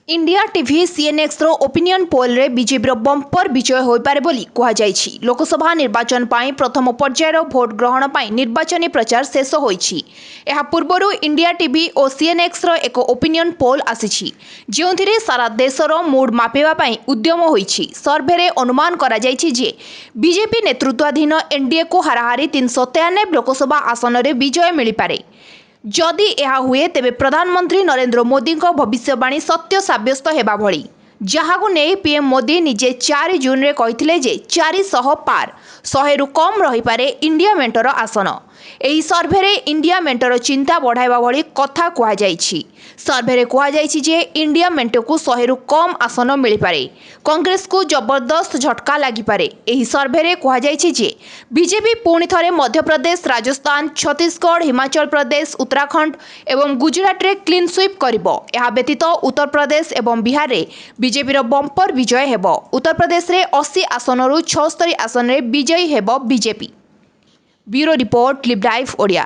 India TV CNX रो opinion poll रे BJP रो bumper विजय होई पारे बोली कहा जायछि। लोकसभा निर्वाचन पाई प्रथम पर्यायर भोट ग्रहण पाई निर्वाचनी प्रचार शेष होईछि। एहा पूर्वरु इंडिया टीवी और सीएनएक्स रो एक ओपिनियन पोल आसीछि जेउथिरे सारा देश रो मूड मापिबा पाई उद्यम होईछि। सर्वे रे अनुमान करा जायछि जे बीजेपी नेतृत्वाधीन एनडीए को हाराहारी 393 लोकसभा आसन रे विजय मिली पारे। जदि यह हुए तेबे प्रधानमंत्री नरेंद्र मोदी को भविष्यवाणी सत्य साब्यस्त हेबा भली, जहाकु नै पीएम मोदी निजे 4 जून रे कहिथिले जे 400 पार 100 रु कम रही पारे इंडिया मेंटर आसन। एही सर्वे रे इंडिया मेंटर चिंता बढ़ाइबा भली कथा कुहा जायछि। सर्वे रे कुहा जायछि जे इंडिया मेंट को 100 रु कम आसन मिली पारे। कांग्रेस को जबरदस्त झटका लागि पारे। एही सर्वे रे कुहा जायछि जे बीजेपी पुणी थरे मध्य प्रदेश, राजस्थान, छत्तीसगढ़, हिमाचल प्रदेश, उत्तराखंड एवं गुजरात रे क्लीन स्वीप करिवो। एहा व्यतीत उत्तर प्रदेश एवं बिहार रे बीजेपी रो बंपर विजय हेबो। उत्तर प्रदेश रे 80 आसन रु 76 आसन रे विजयी हेबो BJP. Bureau report live live Odia.